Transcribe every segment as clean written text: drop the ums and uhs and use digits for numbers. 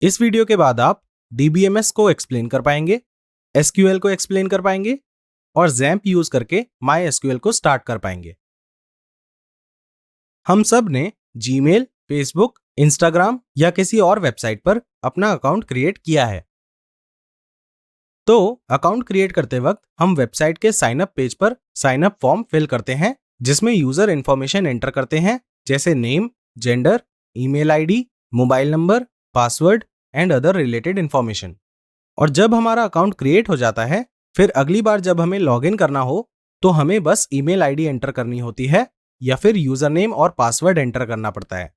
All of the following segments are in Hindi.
इस वीडियो के बाद आप DBMS को एक्सप्लेन कर पाएंगे, SQL को एक्सप्लेन कर पाएंगे और XAMPP यूज करके MySQL को स्टार्ट कर पाएंगे। हम सब ने Gmail, Facebook, Instagram या किसी और वेबसाइट पर अपना अकाउंट क्रिएट किया है। तो अकाउंट क्रिएट करते वक्त हम वेबसाइट के साइन अप पेज पर साइन अप फॉर्म फिल करते हैं, जिसमें यूजर इंफॉर्मेशन एंटर करते हैं, जैसे name, gender, email ID, mobile number, password and other related information. और जब हमारा अकाउंट क्रिएट हो जाता है, फिर अगली बार जब हमें लॉगिन करना हो तो हमें बस ईमेल आईडी एंटर करनी होती है या फिर यूजर नेम और पासवर्ड एंटर करना पड़ता है।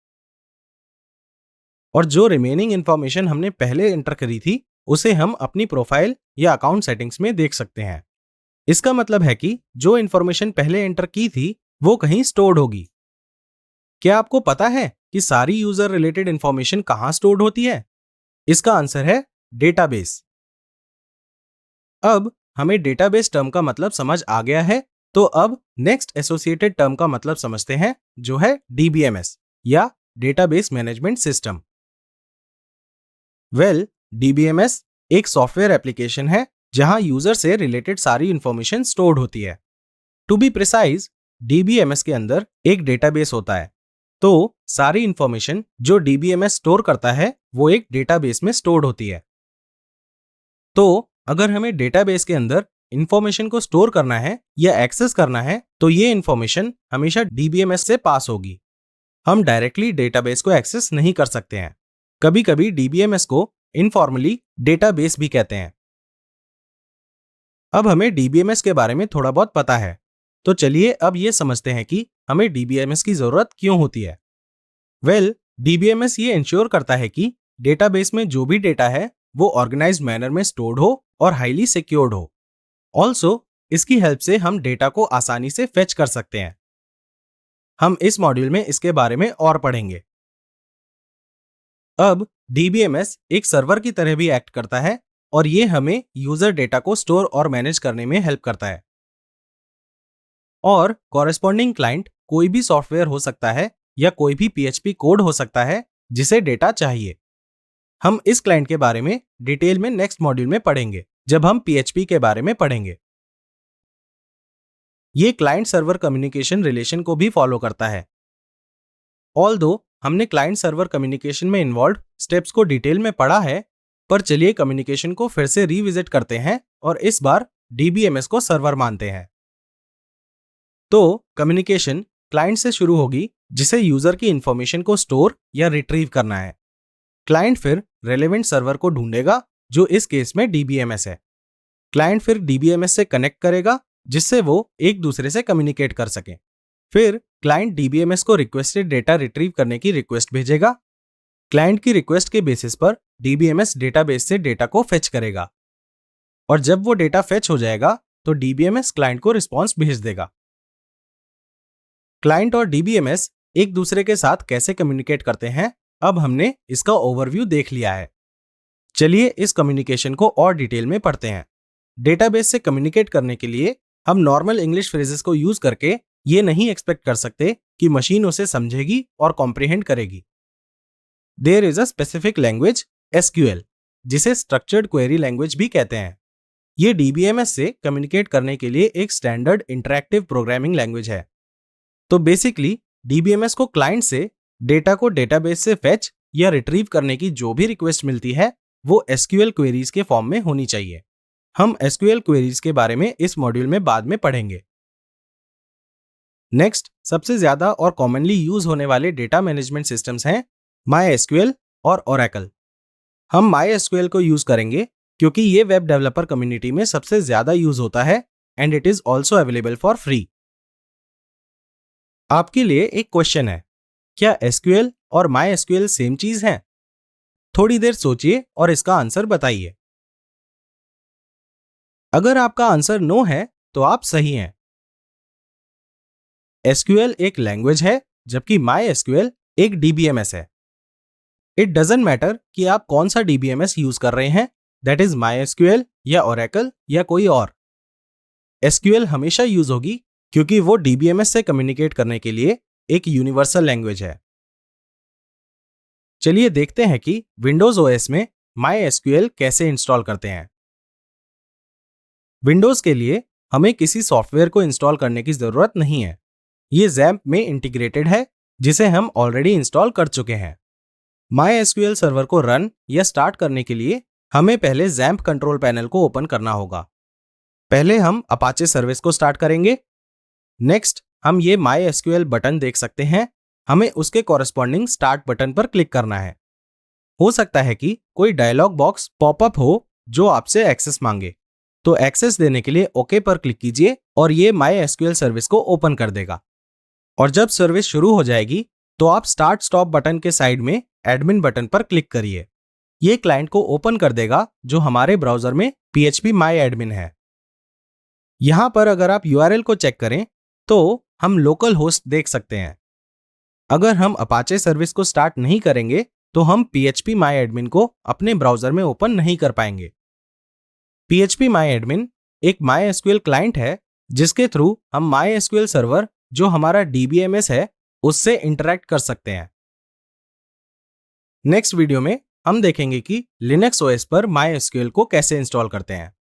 और जो रिमेनिंग इंफॉर्मेशन हमने पहले एंटर करी थी उसे हम अपनी प्रोफाइल या अकाउंट सेटिंग्स में देख सकते हैं। इसका मतलब है कि जो इंफॉर्मेशन पहले एंटर की थी वो कहीं स्टोर्ड होगी। क्या आपको पता है कि सारी यूजर रिलेटेड इंफॉर्मेशन कहां स्टोर्ड होती है? इसका आंसर है डेटाबेस। अब हमें डेटाबेस टर्म का मतलब समझ आ गया है, तो अब नेक्स्ट एसोसिएटेड टर्म का मतलब समझते हैं, जो है DBMS या डेटाबेस मैनेजमेंट सिस्टम। DBMS एक सॉफ्टवेयर एप्लीकेशन है जहां यूजर से रिलेटेड सारी इंफॉर्मेशन स्टोर्ड होती है। टू बी प्रिसाइज, DBMS के अंदर एक डेटाबेस होता है, तो सारी इंफॉर्मेशन जो DBMS स्टोर करता है वो एक डेटाबेस में स्टोर्ड होती है। तो अगर हमें डेटाबेस के अंदर इंफॉर्मेशन को स्टोर करना है या एक्सेस करना है तो ये इंफॉर्मेशन हमेशा DBMS से पास होगी। हम डायरेक्टली डेटाबेस को एक्सेस नहीं कर सकते हैं। कभी कभी DBMS को इनफॉर्मली डेटाबेस भी कहते हैं। अब हमें DBMS के बारे में थोड़ा बहुत पता है, तो चलिए अब ये समझते हैं कि हमें DBMS की जरूरत क्यों होती है। DBMS ये इंश्योर करता है कि डेटाबेस में जो भी डेटा है वो ऑर्गेनाइज्ड मैनर में स्टोर्ड हो और हाईली सिक्योर्ड हो। ऑल्सो इसकी हेल्प से हम डेटा को आसानी से फेच कर सकते हैं। हम इस मॉड्यूल में इसके बारे में और पढ़ेंगे। अब DBMS एक सर्वर की तरह भी एक्ट करता है और ये हमें यूजर डेटा को स्टोर और मैनेज करने में हेल्प करता है। और कॉरेस्पॉन्डिंग क्लाइंट कोई भी सॉफ्टवेयर हो सकता है या कोई भी PHP कोड हो सकता है जिसे डेटा चाहिए। हम इस क्लाइंट के बारे में डिटेल में नेक्स्ट मॉड्यूल में पढ़ेंगे, जब हम PHP के बारे में पढ़ेंगे। ये क्लाइंट सर्वर कम्युनिकेशन रिलेशन को भी फॉलो करता है। ऑल्दो हमने क्लाइंट सर्वर कम्युनिकेशन में इन्वॉल्व स्टेप्स को डिटेल में पढ़ा है, पर चलिए कम्युनिकेशन को फिर से रिविजिट करते हैं और इस बार DBMS को सर्वर मानते हैं। तो कम्युनिकेशन क्लाइंट से शुरू होगी, जिसे यूजर की इंफॉर्मेशन को स्टोर या रिट्रीव करना है। क्लाइंट फिर रेलेवेंट सर्वर को ढूंढेगा, जो इस केस में DBMS है। क्लाइंट फिर DBMS से कनेक्ट करेगा, जिससे वो एक दूसरे से कम्युनिकेट कर सकें। फिर क्लाइंट DBMS को रिक्वेस्टेड डेटा रिट्रीव करने की रिक्वेस्ट भेजेगा। क्लाइंट की रिक्वेस्ट के बेसिस पर DBMS डेटाबेस से डेटा को फेच करेगा, और जब वो डेटा फेच हो जाएगा तो DBMS क्लाइंट को रिस्पॉन्स भेज देगा। क्लाइंट और DBMS एक दूसरे के साथ कैसे कम्युनिकेट करते हैं, अब हमने इसका ओवरव्यू देख लिया है। चलिए इस कम्युनिकेशन को और डिटेल में पढ़ते हैं। डेटाबेस से कम्युनिकेट करने के लिए हम नॉर्मल इंग्लिश फ्रेजेस को यूज करके ये नहीं एक्सपेक्ट कर सकते कि मशीन उसे समझेगी और कॉम्प्रिहेंड करेगी। There is a specific language SQL, जिसे स्ट्रक्चर्ड क्वेरी लैंग्वेज भी कहते हैं। ये DBMS से कम्युनिकेट करने के लिए एक स्टैंडर्ड इंटरैक्टिव प्रोग्रामिंग लैंग्वेज है। तो बेसिकली DBMS को क्लाइंट से डेटा को डेटाबेस से फेच या रिट्रीव करने की जो भी रिक्वेस्ट मिलती है वो SQL क्वेरीज के फॉर्म में होनी चाहिए। हम SQL क्वेरीज के बारे में इस मॉड्यूल में बाद में पढ़ेंगे। नेक्स्ट, सबसे ज्यादा और कॉमनली यूज होने वाले डेटा मैनेजमेंट सिस्टम्स हैं MySQL और Oracle। हम MySQL को यूज करेंगे क्योंकि ये वेब डेवलपर कम्युनिटी में सबसे ज्यादा यूज होता है and it is also available for free. आपके लिए एक क्वेश्चन है, क्या SQL और MySQL सेम चीज है? थोड़ी देर सोचिए और इसका आंसर बताइए। अगर आपका आंसर नो है तो आप सही हैं। SQL एक लैंग्वेज है, जबकि MySQL एक DBMS है। इट डजंट मैटर कि आप कौन सा DBMS यूज कर रहे हैं, दैट इज MySQL या Oracle या कोई और। SQL हमेशा यूज होगी क्योंकि वो DBMS से कम्युनिकेट करने के लिए एक यूनिवर्सल लैंग्वेज है। चलिए देखते हैं कि विंडोज ओएस में MySQL कैसे इंस्टॉल करते हैं। विंडोज के लिए हमें किसी सॉफ्टवेयर को इंस्टॉल करने की जरूरत नहीं है। ये XAMPP में इंटीग्रेटेड है, जिसे हम ऑलरेडी इंस्टॉल कर चुके हैं। MySQL सर्वर को रन या स्टार्ट करने के लिए हमें पहले XAMPP कंट्रोल पैनल को ओपन करना होगा। पहले हम अपाचे सर्विस को स्टार्ट करेंगे। नेक्स्ट हम ये MySQL बटन देख सकते हैं। हमें उसके कॉरेस्पॉन्डिंग स्टार्ट बटन पर क्लिक करना है। हो सकता है कि कोई डायलॉग बॉक्स पॉपअप हो जो आपसे एक्सेस मांगे, तो एक्सेस देने के लिए ओके पर क्लिक कीजिए और ये MySQL सर्विस को ओपन कर देगा। और जब सर्विस शुरू हो जाएगी तो आप स्टार्ट स्टॉप बटन के साइड में एडमिन बटन पर क्लिक करिए। ये क्लाइंट को ओपन कर देगा जो हमारे ब्राउजर में PHP My Admin है। यहां पर अगर आप URL को चेक करें तो हम लोकल होस्ट देख सकते हैं। अगर हम अपाचे सर्विस को स्टार्ट नहीं करेंगे तो हम PHP My Admin को अपने ब्राउजर में ओपन नहीं कर पाएंगे। PHP My Admin एक MySQL क्लाइंट है जिसके थ्रू हम MySQL सर्वर जो हमारा DBMS है उससे इंटरैक्ट कर सकते हैं। नेक्स्ट वीडियो में हम देखेंगे कि लिनक्स OS पर MySQL को कैसे इंस्टॉल करते हैं।